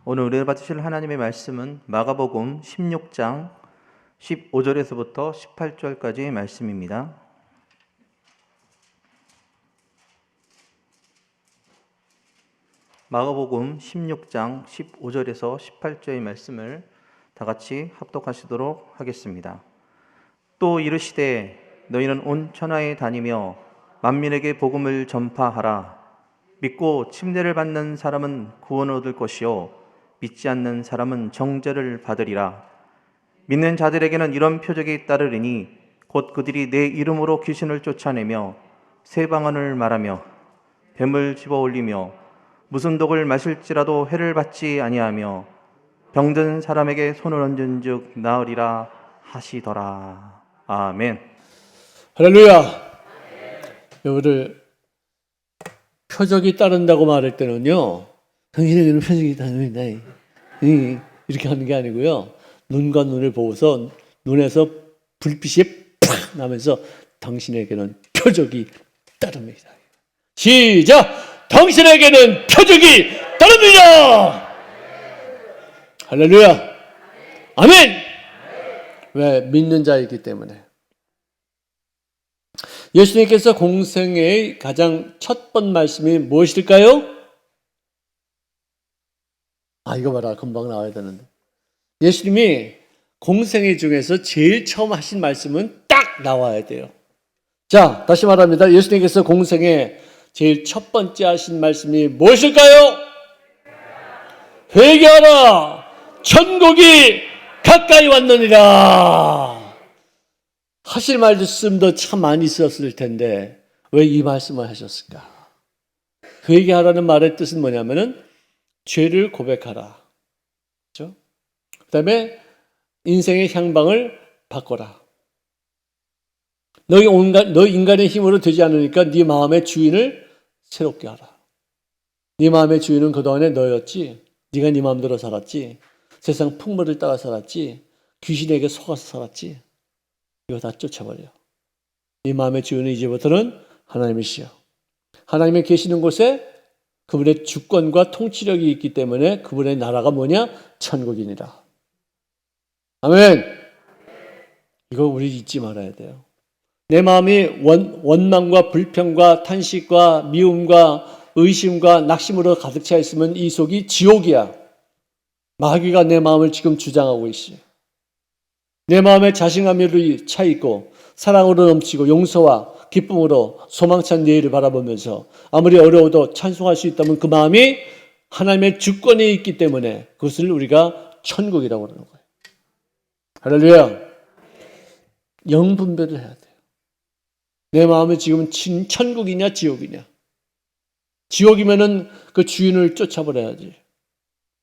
오늘 은혜를 받으실 하나님의 말씀은 마가복음 16장 15절에서부터 18절까지의 말씀입니다. 마가복음 16장 15절에서 18절의 말씀을 다 같이 합독하시도록 하겠습니다. 또 이르시되 너희는 온 천하에 다니며 만민에게 복음을 전파하라. 믿고 침례를 받는 사람은 구원을 얻을 것이요 믿지 않는 사람은 정죄를 받으리라. 믿는 자들에게는 이런 표적이 따르리니 곧 그들이 내 이름으로 귀신을 쫓아내며 새 방언을 말하며 뱀을 집어올리며 무슨 독을 마실지라도 해를 받지 아니하며 병든 사람에게 손을 얹은즉 나으리라 하시더라. 아멘. 할렐루야. 여러분들 표적이 따른다고 말할 때는요, 당신에게는 표적이 따른다 이렇게 하는 게 아니고요, 눈과 눈을 보고서 눈에서 불빛이 팍 나면서 당신에게는 표적이 따릅니다. 시작! 당신에게는 표적이 따릅니다. 할렐루야. 아멘. 왜? 믿는 자이기 때문에. 예수님께서 공생애의 가장 첫 번 말씀이 무엇일까요? 이거 봐라. 금방 나와야 되는데. 예수님이 공생애 중에서 제일 처음 하신 말씀은 딱 나와야 돼요. 자, 다시 말합니다. 예수님께서 공생애 제일 첫 번째 하신 말씀이 무엇일까요? 회개하라! 천국이 가까이 왔느니라. 하실 말씀도 참 많이 있었을 텐데 왜 이 말씀을 하셨을까? 회개하라는 말의 뜻은 뭐냐면은 죄를 고백하라. 그렇죠? 그다음에 인생의 향방을 바꿔라. 너 인간의 힘으로 되지 않으니까 네 마음의 주인을 새롭게 하라. 네 마음의 주인은 그동안에 너였지. 네가 네 마음대로 살았지. 세상 풍물을 따라 살았지. 귀신에게 속아서 살았지. 이거 다 쫓아버려. 네 마음의 주인은 이제부터는 하나님이시여. 하나님이 계시는 곳에 그분의 주권과 통치력이 있기 때문에 그분의 나라가 뭐냐? 천국이니라. 아멘. 이거 우리 잊지 말아야 돼요. 내 마음이 원망과 불평과 탄식과 미움과 의심과 낙심으로 가득 차 있으면 이 속이 지옥이야. 마귀가 내 마음을 지금 주장하고 있어. 내 마음에 자신감이 차 있고 사랑으로 넘치고 용서와 기쁨으로 소망찬 내일을 바라보면서 아무리 어려워도 찬송할 수 있다면 그 마음이 하나님의 주권에 있기 때문에 그것을 우리가 천국이라고 그러는 거예요. 할렐루야. 영분별을 해야 돼요. 내 마음이 지금 천국이냐 지옥이냐. 지옥이면은 그 주인을 쫓아버려야지.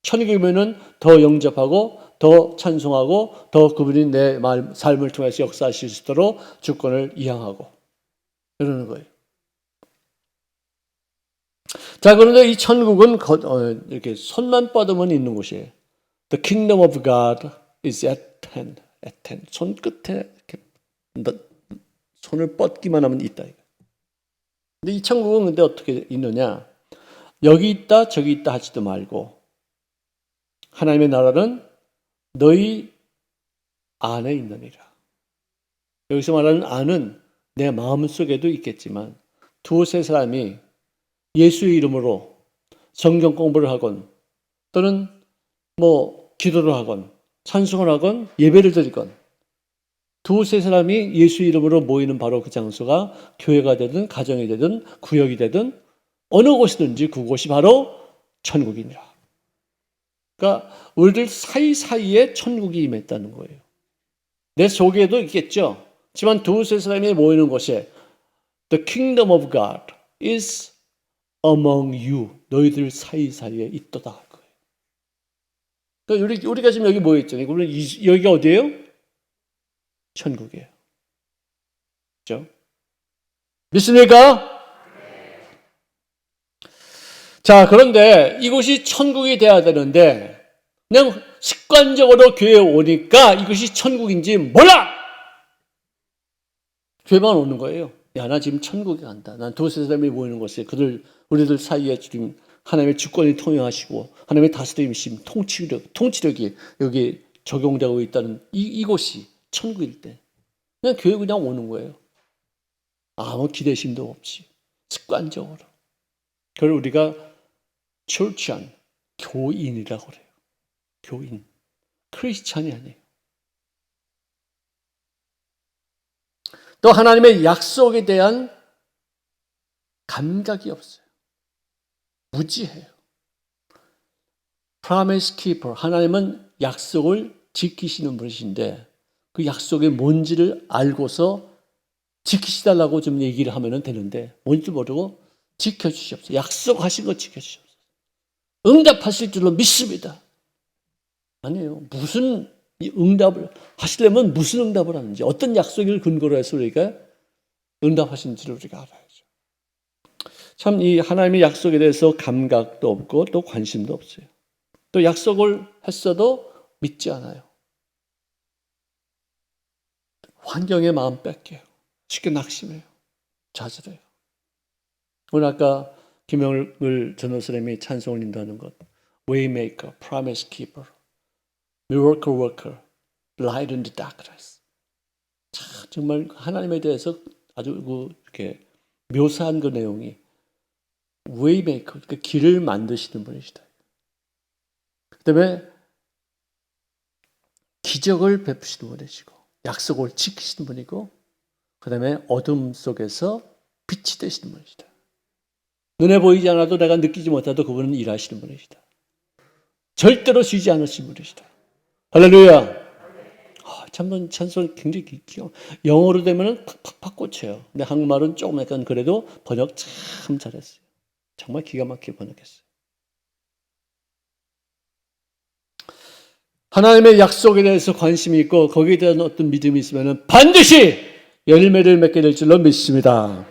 천국이면은 더 영접하고 더 찬송하고 더 그분이 내 삶을 통해서 역사하실 수 있도록 주권을 이양하고 이러는 거예요. 자, 그런데 이 천국은 이렇게 손만 뻗으면 있는 곳이에요. The kingdom of God is at hand. 손끝에 이렇게 손을 뻗기만 하면 있다. 근데 이 천국은 근데 어떻게 있느냐? 여기 있다 저기 있다 하지도 말고 하나님의 나라는 너희 안에 있느니라. 여기서 말하는 안은 내 마음속에도 있겠지만 두세 사람이 예수의 이름으로 성경 공부를 하건 또는 기도를 하건 찬송을 하건 예배를 드리건 두세 사람이 예수 이름으로 모이는 바로 그 장소가 교회가 되든 가정이 되든 구역이 되든 어느 곳이든지 그곳이 바로 천국이니라. 그러니까 우리들 사이사이에 천국이 임했다는 거예요. 내 속에도 있겠죠. 하지만 두세 사람이 모이는 곳에 The kingdom of God is among you. 너희들 사이사이에 있도다. 그러니까 우리가 지금 여기 모여 있잖아요. 그러면 여기가 어디예요? 천국이에요. 그렇죠? 믿습니까? 자, 그런데 이곳이 천국이 돼야 되는데 그냥 습관적으로 교회에 오니까 이것이 천국인지 몰라! 교회만 오는 거예요. 야, 나 지금 천국에 간다. 난 두세 사람이 모이는 곳에 우리들 사이에 지금 하나님의 주권이 통용하시고 하나님의 다스림이심, 통치력이 여기 적용되고 있다는 이곳이 천국일 때 그냥 교회 그냥 오는 거예요. 아무 기대심도 없이 습관적으로. 그걸 우리가 철치한 교인이라고 그래요. 교인. 크리스찬이 아니에요. 또 하나님의 약속에 대한 감각이 없어요. 무지해요. Promise keeper. 하나님은 약속을 지키시는 분이신데 그 약속이 뭔지를 알고서 지키시달라고 좀 얘기를 하면 되는데 뭔지 모르고 지켜주시옵소서. 약속하신 거 지켜주시옵소서. 응답하실 줄로 믿습니다. 아니에요. 무슨 응답을 하시려면 무슨 응답을 하는지 어떤 약속을 근거로 해서 우리가 응답하신지를 우리가 알아야죠. 참 이 하나님의 약속에 대해서 감각도 없고 또 관심도 없어요. 또 약속을 했어도 믿지 않아요. 환경에 마음 뺏겨요. 쉽게 낙심해요. 좌절해요. 오늘 아까 김영을 전도사님이 찬송을 인도하는 것 Waymaker, Promise Keeper, Miracle Worker, Light in the Darkness. 참 정말 하나님에 대해서 아주 이렇게 묘사한 그 내용이 Waymaker, 그 길을 만드시는 분이시다. 그다음에 기적을 베푸시는 분이시고 약속을 지키시는 분이고 그다음에 어둠 속에서 빛이 되시는 분이시다. 눈에 보이지 않아도 내가 느끼지 못해도 그분은 일하시는 분이시다. 절대로 쉬지 않으신 분이시다. 할렐루야. 참 찬송 굉장히 귀여워. 영어로 되면 팍팍팍 꽂혀요. 근데 한국말은 조금 약간 그래도 번역 참 잘했어요. 정말 기가 막히게 번역했어요. 하나님의 약속에 대해서 관심이 있고 거기에 대한 어떤 믿음이 있으면 반드시 열매를 맺게 될 줄로 믿습니다.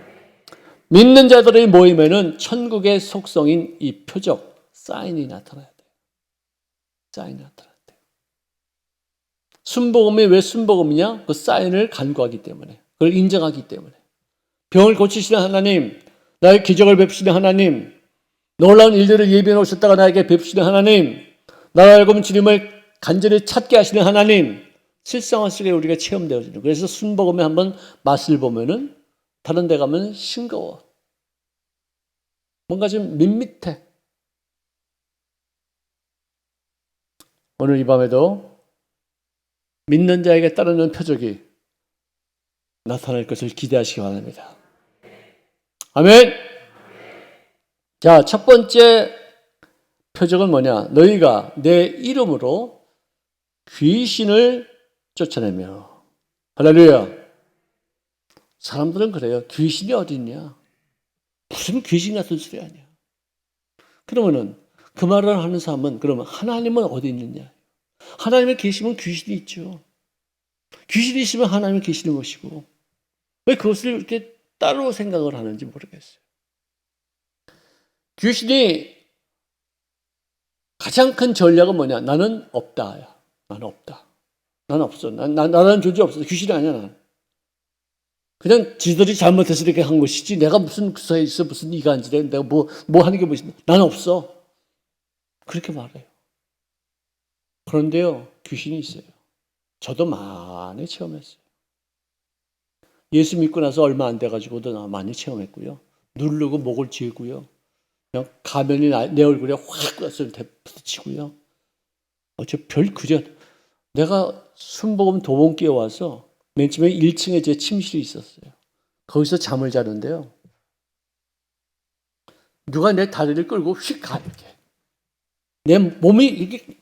믿는 자들이 모이면은 천국의 속성인 이 표적, 사인이 나타나야 돼요. 사인이 나타나야 돼요. 순복음이 왜 순복음이냐? 그 사인을 간구하기 때문에, 그걸 인정하기 때문에. 병을 고치시는 하나님, 나의 기적을 베푸시는 하나님, 놀라운 일들을 예비해 놓으셨다가 나에게 베푸시는 하나님, 나를 알고 보면 주님을 간절히 찾게 하시는 하나님, 실생활 속에 우리가 체험되어지는 거예요. 그래서 순복음에 한번 맛을 보면은 다른 데 가면 싱거워. 뭔가 좀 밋밋해. 오늘 이 밤에도 믿는 자에게 따르는 표적이 나타날 것을 기대하시기 바랍니다. 아멘. 자, 첫 번째 표적은 뭐냐? 너희가 내 이름으로 귀신을 쫓아내며. 할렐루야. 사람들은 그래요. 귀신이 어디 있냐? 무슨 귀신 같은 소리 아니야. 그러면은 그 말을 하는 사람은 그러면 하나님은 어디 있느냐? 하나님의 계시면 귀신이 있죠. 귀신이 있으면 하나님은 계시는 것이고 왜 그것을 이렇게 따로 생각을 하는지 모르겠어요. 귀신이 가장 큰 전략은 뭐냐? 나는 없다. 나는 없다. 나는 없어. 나라는 존재 없어. 귀신이 아니야. 나는. 그냥 지들이 잘못해서 이렇게 한 것이지 내가 무슨 그 사이에 있어 무슨 이간질해 내가 뭐 하는 게 무슨 나는 없어. 그렇게 말해요. 그런데요 귀신이 있어요. 저도 많이 체험했어요. 예수 믿고 나서 얼마 안 돼가지고도 많이 체험했고요. 누르고 목을 쥐고요. 그냥 가면이 내 얼굴에 확 부딪히고요. 저 별 그저 내가 순복음 도봉교에 와서 맨 처음에 1층에 제 침실이 있었어요. 거기서 잠을 자는데요. 누가 내 다리를 끌고 휙 가 이렇게. 내 몸이 이렇게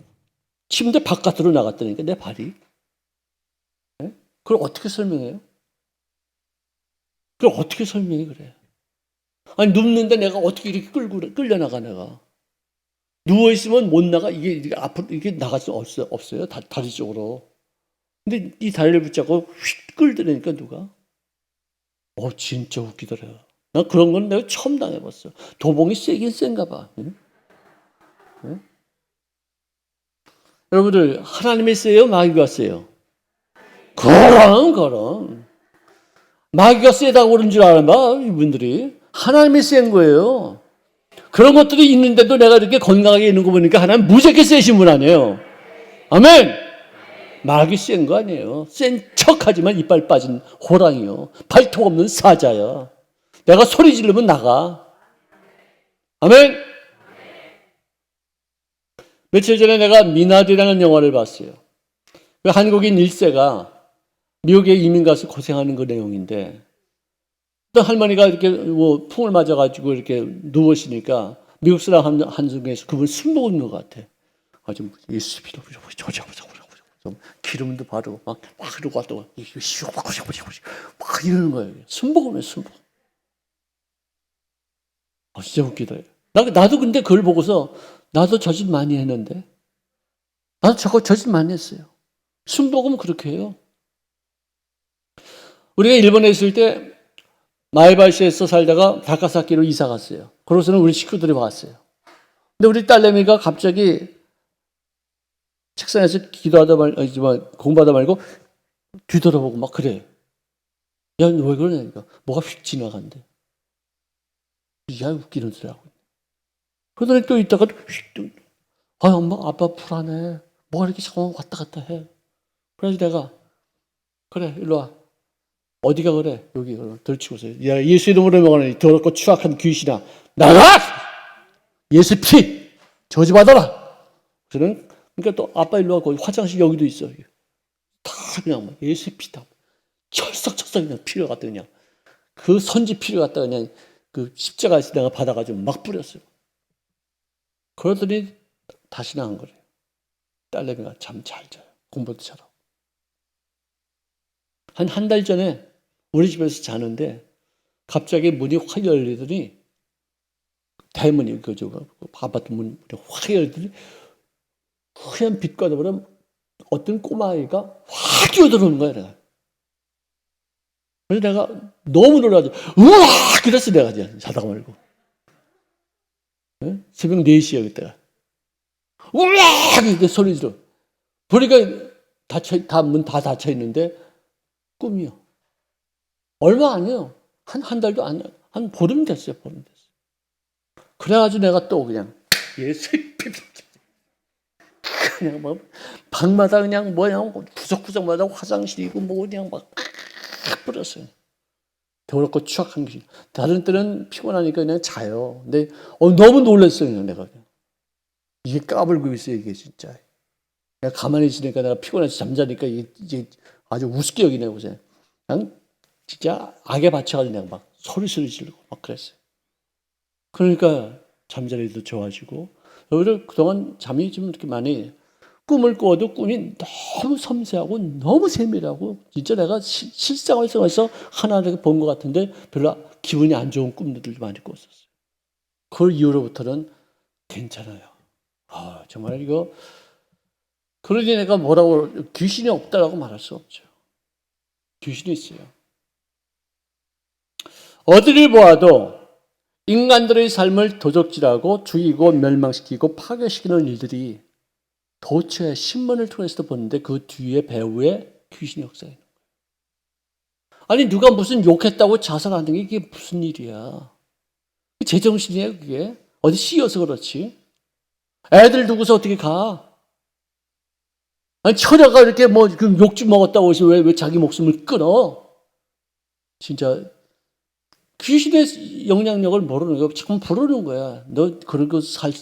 침대 바깥으로 나갔다니까 내 발이. 네? 그걸 어떻게 설명해요? 그걸 어떻게 설명해 그래? 아니 눕는데 내가 어떻게 이렇게 끌려 나가 내가. 누워 있으면 못 나가. 이게 앞으로 이게 나갈 수 없어요. 다리 쪽으로. 근데 이 다리를 붙잡고 휙 끌더라니까 누가. 진짜 웃기더라. 나 그런 건 내가 처음 당해봤어. 도봉이 세긴 센가 봐. 응? 응? 여러분들 하나님이 세요? 마귀가 세요? 그럼 마귀가 세다고 그런 줄 알아 이분들이. 하나님이 센 거예요. 그런 것들이 있는데도 내가 이렇게 건강하게 있는 거 보니까 하나님 무지하게 세신 분 아니에요. 아멘. 말하기 센 거 아니에요. 센 척하지만 이빨 빠진 호랑이요. 발톱 없는 사자야. 내가 소리 지르면 나가. 아멘. 며칠 전에 내가 미나리라는 영화를 봤어요. 그 한국인 1세가 미국에 이민 가서 고생하는 그 내용인데, 또 할머니가 이렇게 뭐 풍을 맞아가지고 이렇게 누우시니까 미국 사람 한중에서 그분 술 먹은 것 같아. 아주 예수 피로 좀 기름도 바르고 막 이러고 왔다가 막 이러는 거예요. 술 먹으면 술 먹. 진짜 웃기다. 나도 근데 그걸 보고서 나도 저짓 많이 했는데, 나도 저거 저짓 많이 했어요. 술 먹으면 그렇게 해요. 우리가 일본에 있을 때 마에바시에서 살다가 다카사키로 이사 갔어요. 그러고서는 우리 식구들이 왔어요. 근데 우리 딸내미가 갑자기 책상에서 공부하다 말고 뒤돌아보고 막 그래. 야, 너 왜 그러냐니까. 뭐가 휙 지나간대. 야, 웃기는 소리 하고. 그러더니 또 있다가 휙, 엄마, 아빠 불안해. 뭐가 이렇게 자꾸 왔다 갔다 해. 그래서 내가, 그래, 일로 와. 어디가 그래? 여기 들치고서. 야, 예수 이름으로 명하는 더럽고 추악한 귀신아, 나가! 예수 피! 저주받아라! 저는, 그러니까 또 아빠 일로 와고 화장실 여기도 있어. 다 그냥 막 예수 피다. 철썩철썩 그냥 피를 갖다 그냥. 그 선지 피를 갖다 그냥 그 십자가에서 내가 받아가지고 막 뿌렸어요. 그러더니 다시 나은 거래요. 딸내미가 잠 잘 자요. 공부도 잘하고. 한 달 전에 우리 집에서 자는데 갑자기 문이 확 열리더니 대문이 그저 아파트 문이 확 열리더니 하얀 빛과 더불어 어떤 꼬마아이가 확 뛰어들어오는 거야. 내가. 그래서 내가 너무 놀라서 우와! 그랬어 내가 자다가 말고. 네? 새벽 4시에 그때가. 우와! 이렇게 소리 들어. 보니까 문 다 닫혀 있는데 꿈이요. 얼마 안 해요. 한 달도 안, 한 보름 됐어요, 보름 됐어요. 그래가지고 내가 또 그냥, 그냥 뭐, 방마다 그냥 구석구석마다 화장실이고 뭐 그냥 막 뿌렸어요. 더럽고 추악한 게. 다른 때는 피곤하니까 그냥 자요. 근데 너무 놀랐어요, 그냥 내가. 이게 까불고 있어요, 이게 진짜. 내가 가만히 있으니까 내가 피곤해서 잠자니까 이게 아주 우습게 여기네, 보세요. 그냥 진짜 악에 받쳐가지고 그냥 막 소리 지르고 막 그랬어요. 그러니까 잠자리도 좋아지고, 오히려 그동안 잠이 좀 이렇게 많이 꿈을 꿔도 꿈이 너무 섬세하고 너무 세밀하고 진짜 내가 실생활 속에서 하나를 본 것 같은데 별로 기분이 안 좋은 꿈들을 많이 꿨었어요. 그 이후로부터는 괜찮아요. 정말 이거 그러니 내가 뭐라고 귀신이 없다라고 말할 수 없죠. 귀신이 있어요. 어디를 보아도 인간들의 삶을 도적질하고 죽이고 멸망시키고 파괴시키는 일들이 도처에 신문을 통해서도 보는데 그 뒤에 배후에 귀신이 역사해 있는 거예요. 아니 누가 무슨 욕했다고 자살하는 게 이게 무슨 일이야. 제정신이에요 그게. 어디 씌어서 그렇지. 애들 두고서 어떻게 가. 아니 처녀가 이렇게 뭐 욕좀 먹었다고 해서 왜 자기 목숨을 끊어. 진짜 귀신의 영향력을 모르는 거야. 자꾸 부르는 거야. 너 그런 거 살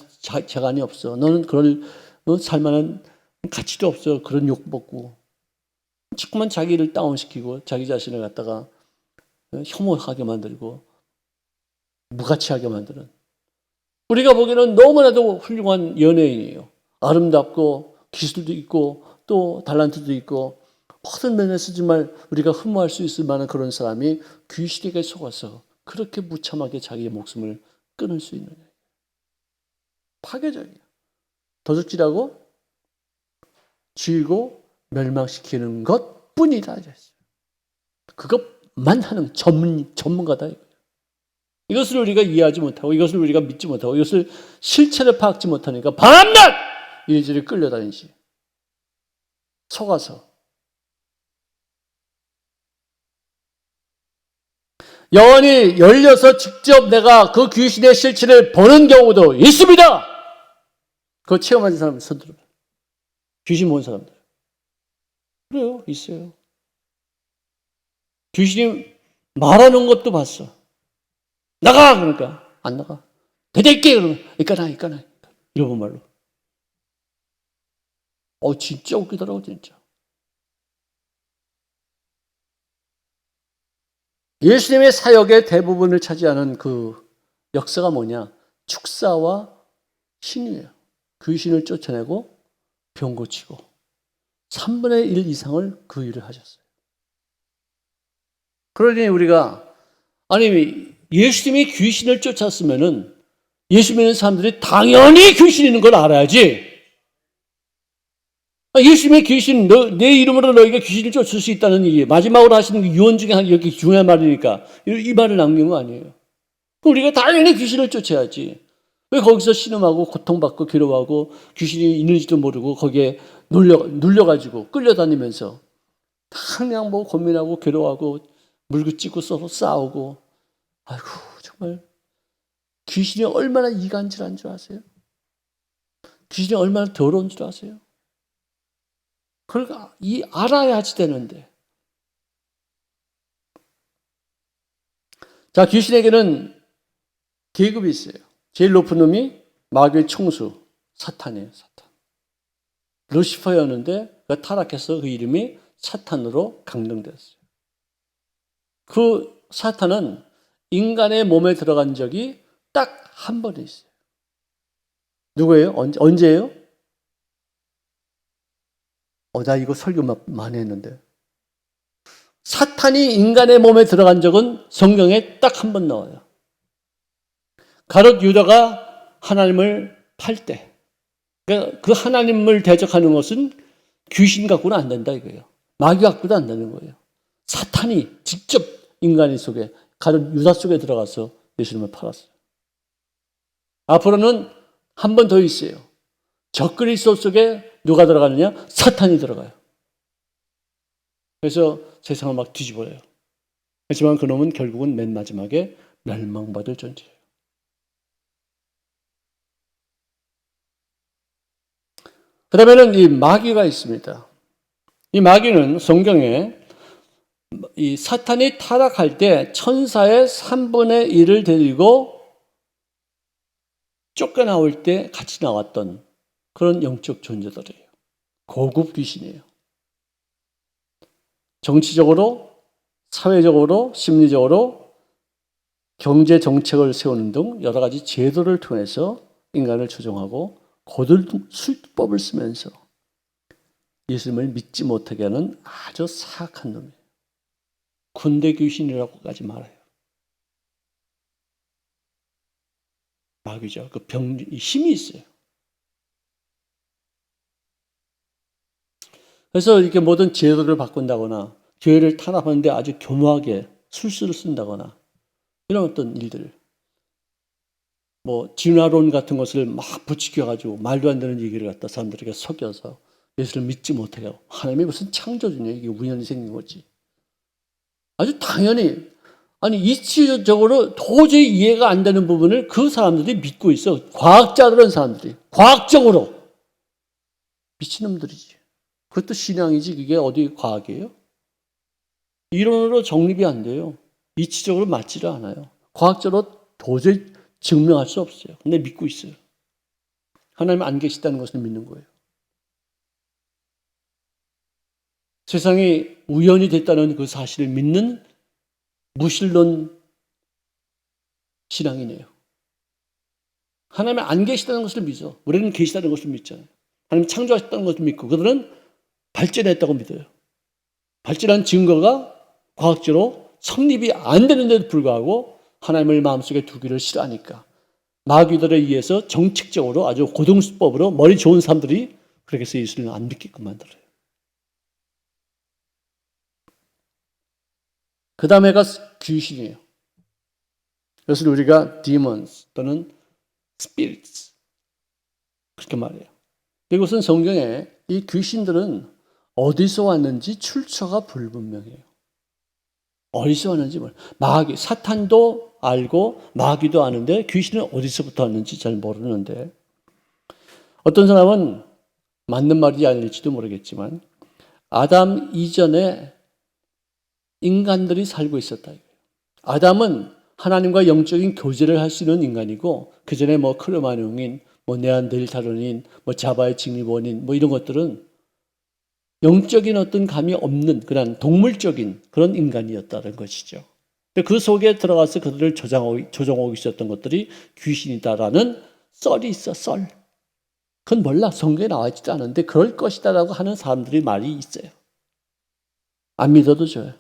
재간이 없어. 너는 그럴 살만한 가치도 없어. 그런 욕 먹고. 자꾸만 자기를 다운시키고 자기 자신을 갖다가 혐오하게 만들고 무가치하게 만드는. 우리가 보기에는 너무나도 훌륭한 연예인이에요. 아름답고 기술도 있고 또 달란트도 있고 모든 면에서 정말 우리가 흠모할 수 있을 만한 그런 사람이 귀신에게 속아서 그렇게 무참하게 자기의 목숨을 끊을 수 있느냐. 파괴적이야. 도둑질하고 죽이고 멸망시키는 것뿐이다. 그것만 하는 전문가다. 이것을 우리가 이해하지 못하고 이것을 우리가 믿지 못하고 이것을 실체를 파악지 못하니까 밤낮 이리저리 끌려다니지. 속아서. 영혼이 열려서 직접 내가 그 귀신의 실체를 보는 경우도 있습니다. 그거 체험한 사람 손들어. 귀신 본 사람들. 그래요, 있어요. 귀신이 말하는 것도 봤어. 나가! 그러니까 안 나가. 대대께! 그러면 이까나. 이러고 말로. 진짜 웃기더라고, 진짜. 예수님의 사역의 대부분을 차지하는 그 역사가 뭐냐? 축사와 신이에요. 귀신을 쫓아내고 병 고치고 3분의 1 이상을 그 일을 하셨어요. 그러니 우리가 예수님이 귀신을 쫓았으면은 예수 믿는 사람들이 당연히 귀신 있는 걸 알아야지. 예수님의 귀신, 내 이름으로 너희가 귀신을 쫓을 수 있다는 얘기, 마지막으로 하시는 유언 중에 이렇게 중요한 말이니까 이 말을 남긴 거 아니에요. 그럼 우리가 당연히 귀신을 쫓아야지. 왜 거기서 신음하고 고통받고 괴로워하고 귀신이 있는지도 모르고 거기에 눌려가지고 끌려다니면서 그냥 뭐 고민하고 괴로워하고 물고 찢고 서로 싸우고. 아이고, 정말 귀신이 얼마나 이간질한 줄 아세요? 귀신이 얼마나 더러운 줄 아세요? 그러니까 알아야지 되는데. 자, 귀신에게는 계급이 있어요. 제일 높은 놈이 마귀의 총수, 사탄이에요, 사탄. 루시퍼였는데 타락해서 그 이름이 사탄으로 강등됐어요. 그 사탄은 인간의 몸에 들어간 적이 딱 한 번 있어요. 누구예요? 언제예요? 나 이거 설교 많이 했는데. 사탄이 인간의 몸에 들어간 적은 성경에 딱 한 번 나와요. 가롯 유다가 하나님을 팔 때, 그 하나님을 대적하는 것은 귀신 갖고는 안 된다 이거예요. 마귀 갖고도 안 되는 거예요. 사탄이 직접 인간 속에, 가롯 유다 속에 들어가서 예수님을 팔았어요. 앞으로는 한 번 더 있어요. 적그리스도 속에 누가 들어가느냐? 사탄이 들어가요. 그래서 세상을 막 뒤집어요. 하지만 그놈은 결국은 맨 마지막에 멸망받을 존재예요. 그 다음에는 이 마귀가 있습니다. 이 마귀는 성경에 이 사탄이 타락할 때 천사의 3분의 1을 데리고 쫓겨나올 때 같이 나왔던 그런 영적 존재들이에요. 고급 귀신이에요. 정치적으로, 사회적으로, 심리적으로 경제 정책을 세우는 등 여러 가지 제도를 통해서 인간을 조종하고 고들술법을 쓰면서 예수님을 믿지 못하게 하는 아주 사악한 놈이에요. 군대 귀신이라고까지 말해요. 마귀죠. 그 힘이 있어요. 그래서 이렇게 모든 제도를 바꾼다거나 교회를 탄압하는데 아주 교묘하게 술수를 쓴다거나 이런 어떤 일들, 뭐 진화론 같은 것을 막 부추겨가지고 말도 안 되는 얘기를 갖다 사람들에게 속여서 예수를 믿지 못하게 하고, 하나님이 무슨 창조주냐, 이게 우연히 생긴 거지. 아주 당연히, 이치적으로 도저히 이해가 안 되는 부분을 그 사람들이 믿고 있어. 과학자들은 사람들이 과학적으로 미친놈들이지. 그것도 신앙이지, 그게 어디 과학이에요? 이론으로 정립이 안 돼요. 이치적으로 맞지를 않아요. 과학적으로 도저히 증명할 수 없어요. 근데 믿고 있어요. 하나님 안 계시다는 것을 믿는 거예요. 세상이 우연이 됐다는 그 사실을 믿는 무신론 신앙이네요. 하나님 안 계시다는 것을 믿어. 우리는 계시다는 것을 믿잖아요. 하나님 창조하셨다는 것을 믿고, 그들은 발전했다고 믿어요. 발전한 증거가 과학적으로 성립이 안 되는데도 불구하고 하나님을 마음속에 두기를 싫어하니까 마귀들에 의해서 정책적으로 아주 고등수법으로 머리 좋은 사람들이 그렇게 해서 예수를 안 믿게끔 만들어요. 그 다음에가 귀신이에요. 그래서 우리가 demons 또는 spirits 그렇게 말해요. 이것은 성경에 이 귀신들은 어디서 왔는지 출처가 불분명해요. 어디서 왔는지 몰라. 마귀, 사탄도 알고 마귀도 아는데 귀신은 어디서부터 왔는지 잘 모르는데 어떤 사람은 맞는 말이 아닐지도 모르겠지만 아담 이전에 인간들이 살고 있었다. 아담은 하나님과 영적인 교제를 할 수 있는 인간이고 그 전에 뭐 크로마뇽인, 뭐 네안데르탈론인, 뭐 자바의 직립원인 뭐 이런 것들은 영적인 어떤 감이 없는 그런 동물적인 그런 인간이었다는 것이죠. 그 속에 들어가서 그들을 조종하고 있었던 것들이 귀신이다라는 썰이 있어, 썰. 그건 몰라. 성경에 나와 있지도 않은데 그럴 것이다라고 하는 사람들이 말이 있어요. 안 믿어도 줘요.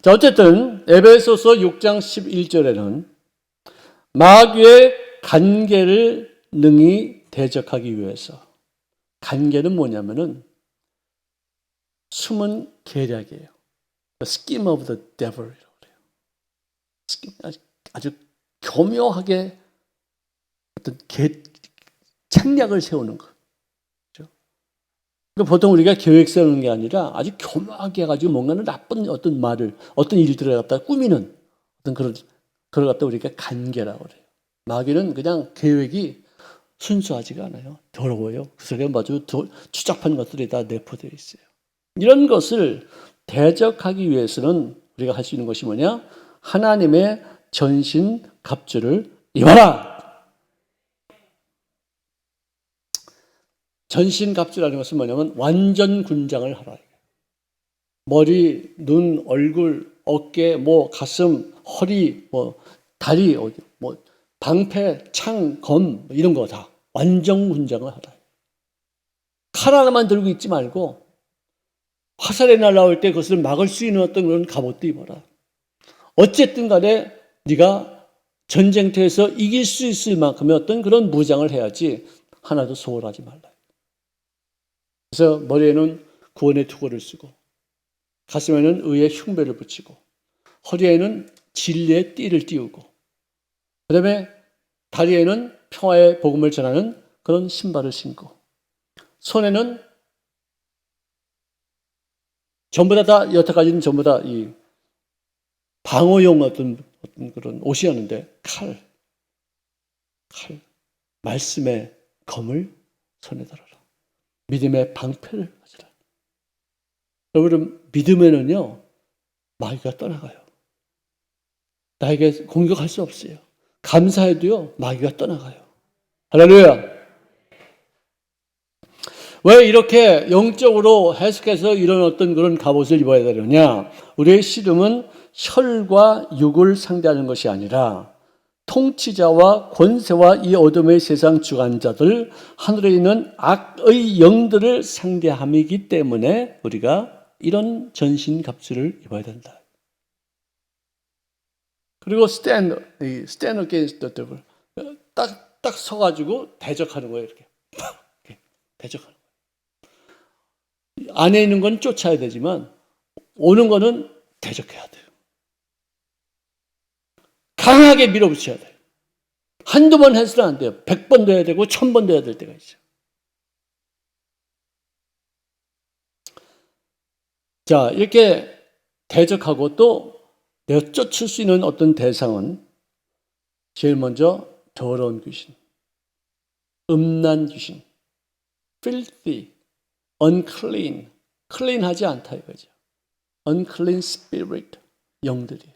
자, 어쨌든 에베소서 6장 11절에는 마귀의 간계를 능히 대적하기 위해서 간계는 뭐냐면은 숨은 계략이에요. The scheme of the devil이라고 그래요. 아주 교묘하게 어떤 책략을 세우는 거. 그러니까 보통 우리가 계획 세우는 게 아니라 아주 교묘하게 해가지고 뭔가는 나쁜 어떤 말을, 어떤 일들을 갖다 꾸미는 어떤 그걸 갖다 우리가 간계라고 그래요. 마귀는 그냥 계획이 순수하지가 않아요. 더러워요. 그 속에 아주 추잡한 것들이 다 내포되어 있어요. 이런 것을 대적하기 위해서는 우리가 할 수 있는 것이 뭐냐? 하나님의 전신 갑주를 입어라. 전신 갑주라는 것은 뭐냐면 완전 군장을 하라. 머리, 눈, 얼굴, 어깨, 뭐 가슴, 허리, 뭐 다리, 뭐 방패, 창, 검 이런 거 다 완전 군장을 하라. 칼 하나만 들고 있지 말고 화살이 날아올 때 그것을 막을 수 있는 어떤 그런 갑옷도 입어라. 어쨌든 간에 네가 전쟁터에서 이길 수 있을 만큼의 어떤 그런 무장을 해야지 하나도 소홀하지 말라. 그래서 머리에는 구원의 투구를 쓰고 가슴에는 의의 흉배를 붙이고 허리에는 진리의 띠를 띄우고 그다음에 다리에는 평화의 복음을 전하는 그런 신발을 신고 손에는 전부 다 여태까지는 전부 다 이 방어용 어떤 그런 옷이었는데 칼, 말씀의 검을 손에 들어라. 믿음의 방패를 가지라. 여러분 믿음에는요 마귀가 떠나가요. 나에게 공격할 수 없어요. 감사해도요 마귀가 떠나가요. 할렐루야. 왜 이렇게 영적으로 해석해서 이런 어떤 그런 갑옷을 입어야 되느냐? 우리의 씨름은 혈과 육을 상대하는 것이 아니라 통치자와 권세와 이 어둠의 세상 주관자들, 하늘에 있는 악의 영들을 상대함이기 때문에 우리가 이런 전신 갑주를 입어야 된다. 그리고 stand against the devil. 딱 서가지고 대적하는 거예요, 이렇게. 대적하는 거예요. 안에 있는 건 쫓아야 되지만 오는 거는 대적해야 돼요. 강하게 밀어붙여야 돼요. 한두 번 해서는 안 돼요. 100번도 해야 되고 1000번도 해야 될 때가 있어요. 자, 이렇게 대적하고 또 내가 쫓을 수 있는 어떤 대상은 제일 먼저 더러운 귀신, 음란 귀신, filthy, unclean, clean하지 않다 이거죠. unclean spirit, 영들이에요.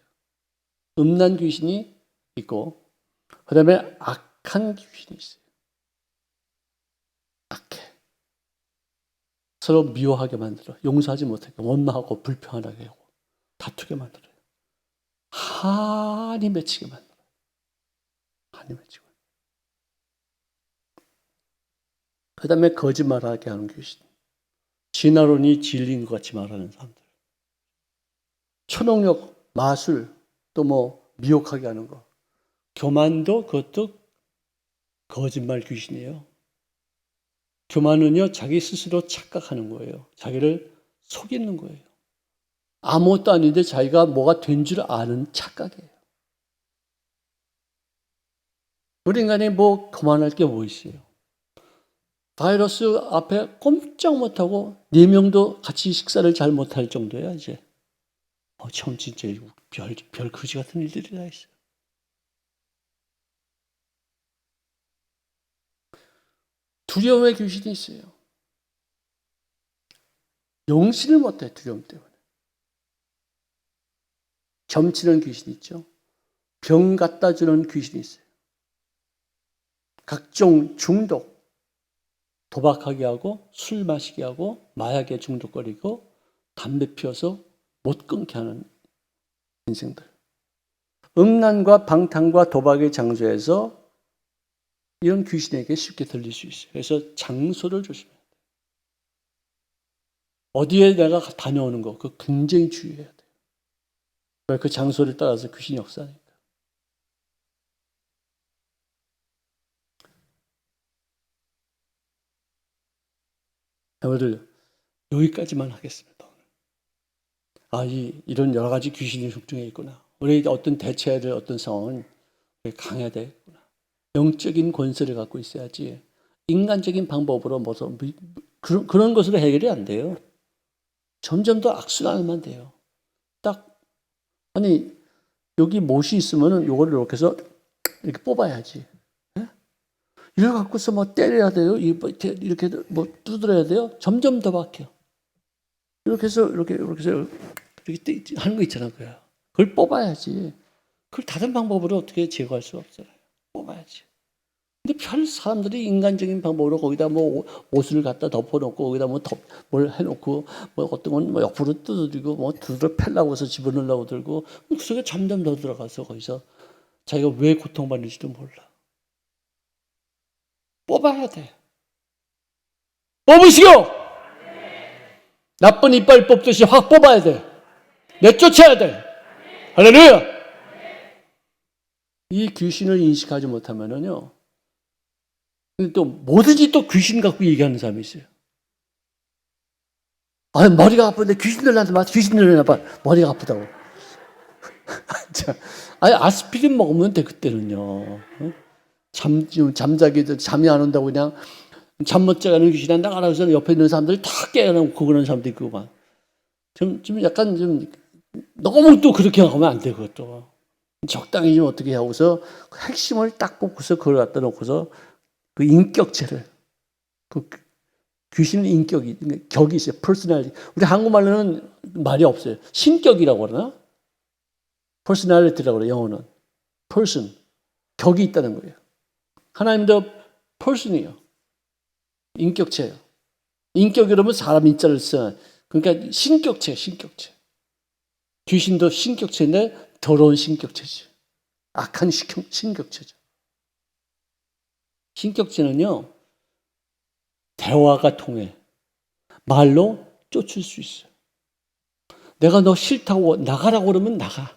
음란 귀신이 있고 그 다음에 악한 귀신이 있어요. 악해. 서로 미워하게 만들어. 용서하지 못하게, 원망하고 불평하게 하고 다투게 만들어요. 한이 맺히게 만들어요. 한이 맺히고. 그 다음에 거짓말하게 하는 귀신. 진화론이 진리인 것 같이 말하는 사람들. 초능력, 마술, 또 뭐 미혹하게 하는 거. 교만도 그것도 거짓말 귀신이에요. 교만은요, 자기 스스로 착각하는 거예요. 자기를 속이는 거예요. 아무것도 아닌데 자기가 뭐가 된 줄 아는 착각이에요. 우리 인간이 뭐 교만할 게 뭐 있어요? 바이러스 앞에 꼼짝 못하고 4명도 같이 식사를 잘 못할 정도야 이제. 참 진짜 별 거지 같은 일들이 다 있어요. 두려움의 귀신이 있어요. 영신을 못해, 두려움 때문에. 점치는 귀신이 있죠. 병 갖다 주는 귀신이 있어요. 각종 중독, 도박하게 하고 술 마시게 하고 마약에 중독거리고 담배 피워서 못 끊게 하는 인생들. 음란과 방탕과 도박의 장소에서 이런 귀신에게 쉽게 들릴 수 있어요. 그래서 장소를 조심해야 돼요. 어디에 내가 다녀오는 거, 그거 굉장히 주의해야 돼요. 왜? 그 장소를 따라서 귀신이 역사하니까. 여러분들, 여기까지만 하겠습니다. 이런 여러 가지 귀신이 속중에 있구나. 우리 어떤 대처해야 될 어떤 상황은 강해야 되겠구나. 영적인 권세를 갖고 있어야지 인간적인 방법으로 그런 것으로 해결이 안 돼요. 점점 더 악순환만 돼요. 여기 못이 있으면은 요거를 이렇게 해서 이렇게 뽑아야지. 예? 이걸 갖고서 때려야 돼요. 이렇게 두드려야 돼요. 점점 더 박혀. 이렇게 해서 이렇게 하는 거 있잖아, 그걸 뽑아야지. 그걸 다른 방법으로 어떻게 제거할 수 없잖아요. 뽑아야지. 근데 별 사람들이 인간적인 방법으로 거기다 옷을 갖다 덮어놓고 거기다 뭘 해놓고 어떤 건 옆으로 두드리고 두드려 패려고 해서 집어넣으려고 들고 그 속에 점점 더 들어가서 거기서 자기가 왜 고통받는지도 몰라. 뽑아야 돼. 뽑으시오! 나쁜 이빨 뽑듯이 확 뽑아야 돼. 내쫓아야 돼. 할렐루야! 이 귀신을 인식하지 못하면은요, 또 뭐든지 또 귀신 갖고 얘기하는 사람이 있어요. 머리가 아픈데 귀신들 나한테 맞아. 귀신들 나봐. 머리가 아프다고. 아스피린 먹으면 돼, 그때는요. 잠자기도 잠이 안 온다고 그냥 잠 못 자가는 귀신이 나가라 해서 옆에 있는 사람들이 다 깨어나고 그러는 사람도 있고 막. 약간 너무 또 그렇게 하면 안 돼, 그것도. 적당히 좀 어떻게 하고서 핵심을 딱 뽑고서 그걸 갖다 놓고서 그 인격체를, 귀신은 격이 있어요. 퍼스널리티. 우리 한국말로는 말이 없어요. 신격이라고 그러나? 퍼스널리티라고 그래요, 영어는. person. 격이 있다는 거예요. 하나님도 person이에요. 인격체예요. 인격이라면 사람 인자를 써. 그러니까 신격체예요, 신격체. 귀신도 신격체인데 더러운 신격체죠. 악한 신격체죠. 신격체는요, 대화가 통해. 말로 쫓을 수 있어요. 내가 너 싫다고 나가라고 그러면 나가.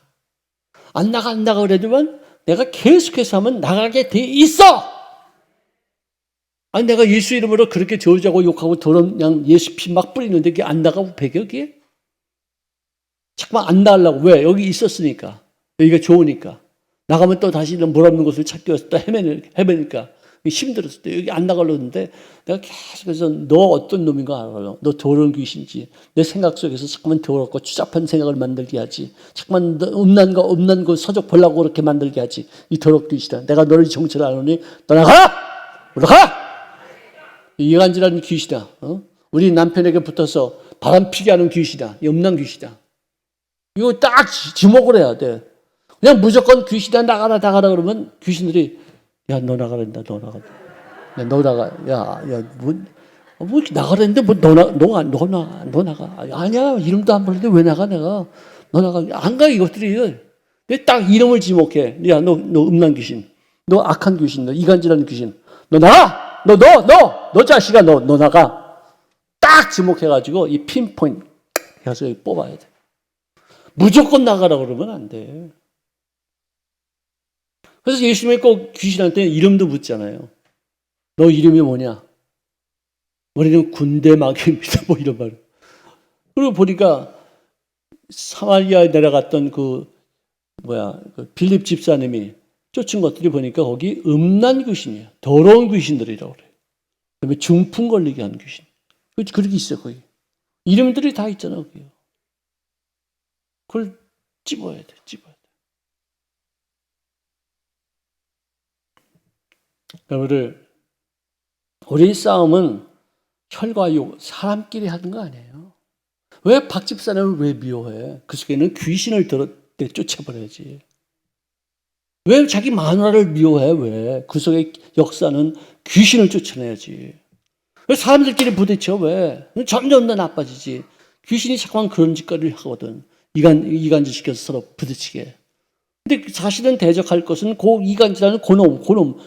안 나가 그래도만 내가 계속해서 하면 나가게 돼 있어! 내가 예수 이름으로 그렇게 저주하고 욕하고 더러운 그냥 예수 피 막 뿌리는데 그게 안 나가고 배격이에요? 잠깐만 안 나가려고. 왜? 여기 있었으니까. 여기가 좋으니까. 나가면 또 다시 몰아없는 곳을 찾기 위해서 또 헤매니까. 힘들었을 때 여기 안 나가려고 했는데 내가 계속해서 너 어떤 놈인가 알아요. 너 더러운 귀신이지. 내 생각 속에서 자꾸만 더럽고 추잡한 생각을 만들게 하지. 자꾸만 음란 거 서적 보려고 그렇게 만들게 하지. 이 더럽 귀신아. 내가 너를 정체를 아노니 떠나가! 올라가! 이간질하는 귀신이다. 우리 남편에게 붙어서 바람 피게 하는 귀신이다. 음란 귀신이다. 이거 딱 지목을 해야 돼. 그냥 무조건 귀신이다 나가라 그러면 귀신들이 야, 너 나가란다, 너 나가. 야, 너 나가. 뭐 이렇게 나가라는데 너 나가. 아니야, 이름도 안 부르는데 왜 나가, 내가. 너 나가. 안 가, 이것들이. 내 딱 이름을 지목해. 야, 너 음란 귀신. 너 악한 귀신. 너 이간질하는 귀신. 너 나가! 너 자식아, 너 나가. 딱 지목해가지고 이 핀포인트 해서 여기 뽑아야 돼. 무조건 나가라 그러면 안 돼. 그래서 예수님이 꼭 귀신한테 이름도 묻잖아요. 너 이름이 뭐냐? 우리는 군대 마귀입니다. 이런 말. 그리고 보니까 사마리아에 내려갔던 빌립 집사님이 쫓은 것들이 보니까 거기 음란 귀신이에요. 더러운 귀신들이라고 그래요. 그다음에 중풍 걸리게 하는 귀신. 그렇게 있어요, 거기. 이름들이 다 있잖아, 거기요. 그걸 찝어야 돼, 찝어야 돼. 우리 싸움은 혈과 육, 사람끼리 하는 거 아니에요. 왜 박집사님을 왜 미워해? 그 속에는 귀신을 쫓아버려야지. 왜 자기 마누라를 미워해? 왜? 그 속에 역사는 귀신을 쫓아내야지. 왜 사람들끼리 부딪혀? 왜? 점점 더 나빠지지. 귀신이 자꾸만 그런 짓거리를 하거든. 이간질 시켜서 서로 부딪히게. 근데 사실은 대적할 것은 그 이간질하는 그놈.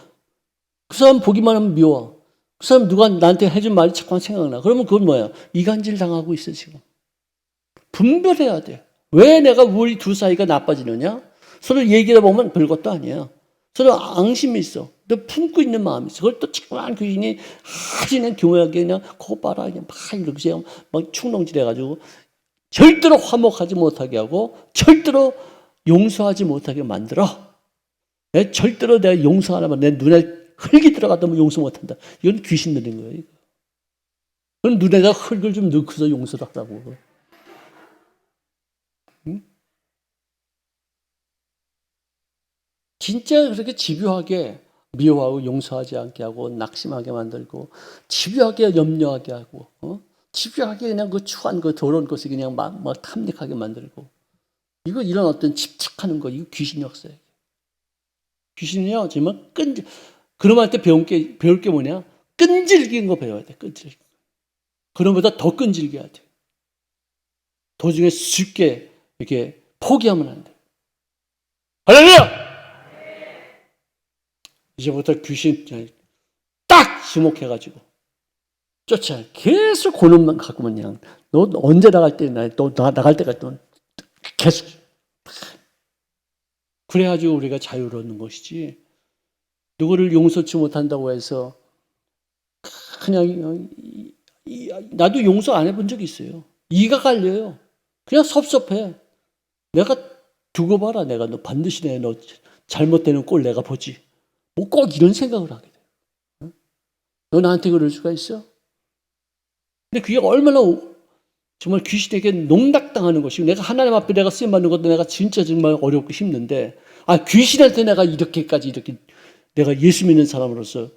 그 사람 보기만 하면 미워. 그 사람 누가 나한테 해준 말이 자꾸만 생각나. 그러면 그건 뭐야? 이간질 당하고 있어, 지금. 분별해야 돼. 왜 내가 우리 두 사이가 나빠지느냐? 서로 얘기를 보면 별것도 아니야. 서로 앙심이 있어. 또 품고 있는 마음이 있어. 그걸 또 자꾸만 귀신이 아주 그냥 교묘하게 그냥 코 봐라. 그냥 막 이렇게 막 충동질 해가지고 절대로 화목하지 못하게 하고 절대로 용서하지 못하게 만들어. 절대로 내가 용서 안 하면 내 눈에 흙이 들어갔다면 용서 못한다. 이건 귀신 들린 거예요. 그건 눈에다 흙을 좀 넣고서 용서를 하라고. 응? 진짜 그렇게 집요하게 미워하고 용서하지 않게 하고 낙심하게 만들고 집요하게 염려하게 하고 집요하게 그냥 그 추한 그 더러운 것을 그냥 막 탐닉하게 만들고 이런 어떤 집착하는 거 이거 귀신 역사예요. 귀신이요 정말 그놈한테 배울 게 뭐냐? 끈질긴 거 배워야 돼. 끈질긴 거. 그놈보다 더 끈질겨야 돼. 도중에 쉽게 이렇게 포기하면 안 돼. 할렐루야! 이제부터 귀신 딱 지목해가지고 쫓아 계속 그놈만 갖고만 그냥 너 언제 나갈 때 또 나갈 때까지 또 계속 그래가지고 우리가 자유로운 것이지. 누구를 용서치 못한다고 해서 그냥 나도 용서 안 해본 적이 있어요. 이가 갈려요. 그냥 섭섭해. 내가 두고 봐라. 내가 너 반드시 너 잘못되는 꼴 내가 보지. 뭐 꼭 이런 생각을 하게 돼. 너 나한테 그럴 수가 있어? 근데 그게 얼마나 정말 귀신에게 농락당하는 것이고 내가 하나님 앞에 내가 쓰임받는 것도 내가 진짜 정말 어렵고 힘든데 귀신한테 내가 이렇게 내가 예수 믿는 사람으로서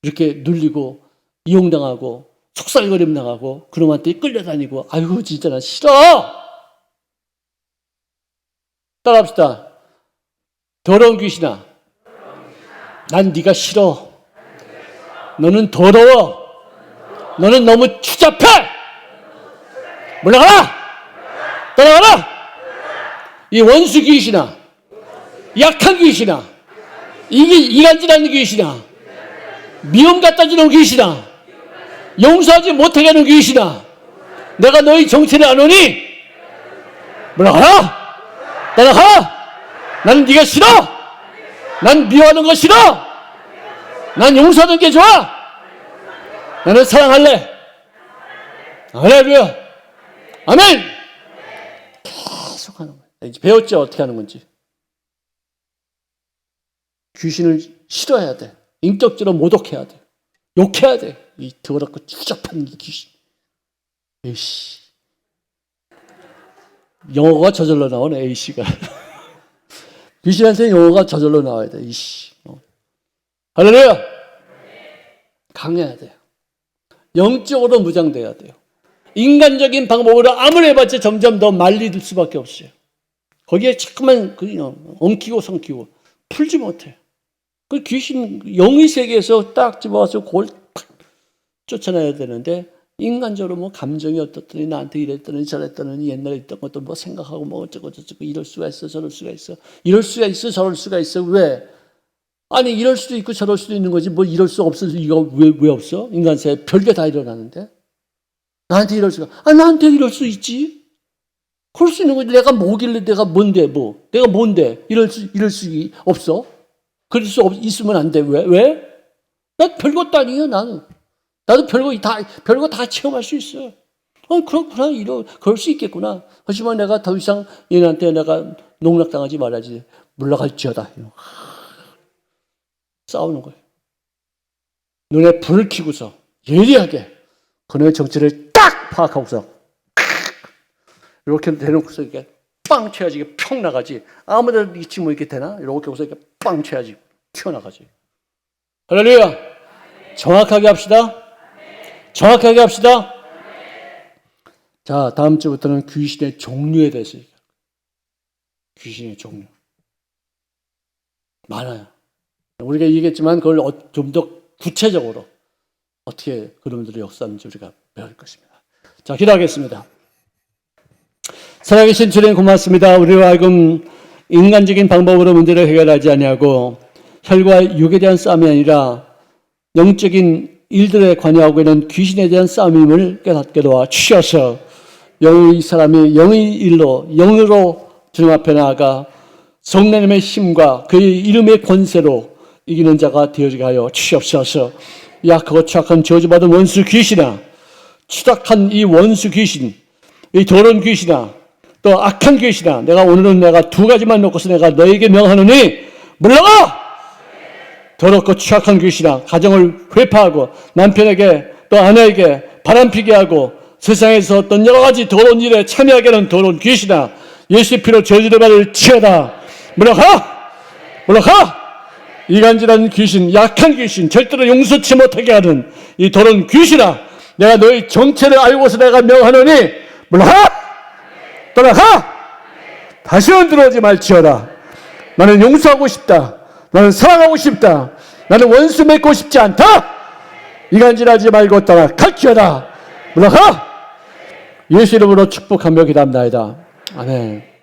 이렇게 눌리고 이용당하고 속살거림 당하고 그놈한테 끌려다니고 아이고 진짜 나 싫어. 따라합시다. 더러운 귀신아, 난 네가 싫어. 너는 더러워. 너는 너무 추잡해. 물러가라. 떠나가라. 이 원수 귀신아, 약한 귀신아, 이간질하는 귀신아, 미움 갖다 주는 귀신아, 용서하지 못하게 하는 귀신아, 내가 너희 정체를 아노니 물러가라. 떠나가. 나는 네가 싫어. 난 미워하는 거 싫어. 난 용서하는 게 좋아. 나는 사랑할래. 할렐루야. 아멘. 계속 하는 거예요. 이제 배웠죠. 어떻게 하는 건지. 귀신을 싫어해야 돼. 인격적으로 모독해야 돼. 욕해야 돼. 이 더럽고 추잡한 이 귀신. 에이씨. 영어가 저절로 나오네. 에이씨가. 귀신한테 영어가 저절로 나와야 돼. 이씨. 할렐루야. 강해야 돼요. 영적으로 무장돼야 돼요. 인간적인 방법으로 아무리 해봤자 점점 더 말릴 수밖에 없어요. 거기에 자꾸만 엉키고 성키고 풀지 못해. 그 귀신 영의 세계에서 딱 집어와서 그걸 팍 쫓아내야 되는데 인간적으로 뭐 감정이 어떻더니 나한테 이랬더니 저랬더니 옛날에 있던 것도 뭐 생각하고 뭐 어쩌고 저쩌고 이럴 수가 있어 저럴 수가 있어 이럴 수가 있어 저럴 수가 있어 왜? 아니 이럴 수도 있고 저럴 수도 있는 거지 뭐 이럴 수 없어서 이거 왜 없어? 인간사에 별게 다 일어나는데 나한테 이럴 수가 나한테 이럴 수 있지. 그럴 수 있는 거지. 내가 뭐길래 내가 뭔데 내가 뭔데 이럴 수 없어. 그럴 수 있으면 안 돼. 왜? 나 별것도 아니에요. 나도 별거 다 체험할 수 있어. 그렇구나. 그럴 수 있겠구나. 하지만 내가 더 이상 얘네한테 내가 농락당하지 말아야지. 물러갈지어다. 싸우는 거예요. 눈에 불을 켜고서 예리하게 그놈의 정체를 딱 파악하고서 이렇게 대놓고서 이렇게 빵 쳐야지 이게 평 나가지. 아무데나 이 친구 이렇게 되나? 이렇게 해서 이렇게 빵 쳐야지 튀어나가지. 할렐루야. 정확하게 합시다. 정확하게 합시다. 자, 다음 주부터는 귀신의 종류에 대해서 얘기해요. 귀신의 종류. 많아요. 우리가 얘기했지만 그걸 좀 더 구체적으로 어떻게 그놈들의 역사인지 우리가 배울 것입니다. 자, 기도하겠습니다. 살아계신 주님 고맙습니다. 우리와 하여금 인간적인 방법으로 문제를 해결하지 아니하고 혈과 육에 대한 싸움이 아니라 영적인 일들에 관여하고 있는 귀신에 대한 싸움임을 깨닫게 도와 주셔서 영의 사람이 영의 일로 영으로 주님 앞에 나아가 성령님의 힘과 그의 이름의 권세로 이기는 자가 되어지게 하여 주시옵소서. 약하고 추악한 저주받은 원수 귀신아, 추악한 이 원수 귀신, 이 더러운 귀신아, 또 악한 귀신아, 오늘은 내가 두 가지만 놓고서 내가 너에게 명하노니 물러가! 더럽고 추악한 귀신아, 가정을 회파하고 남편에게 또 아내에게 바람피게 하고 세상에서 어떤 여러 가지 더러운 일에 참여하게 하는 더러운 귀신아, 예수의 피로 저주를 받을 치여다. 물러가! 물러가! 이간질한 귀신, 약한 귀신, 절대로 용서치 못하게 하는 이 더러운 귀신아, 내가 너의 정체를 알고서 내가 명하노니 물러가! 떠나가! 다시는 들어오지 말지어다. 나는 용서하고 싶다. 나는 사랑하고 싶다. 나는 원수 맺고 싶지 않다. 이간질하지 말고 떠나갈지어다. 물러가! 예수 이름으로 축복하며 기도합니다. 아멘.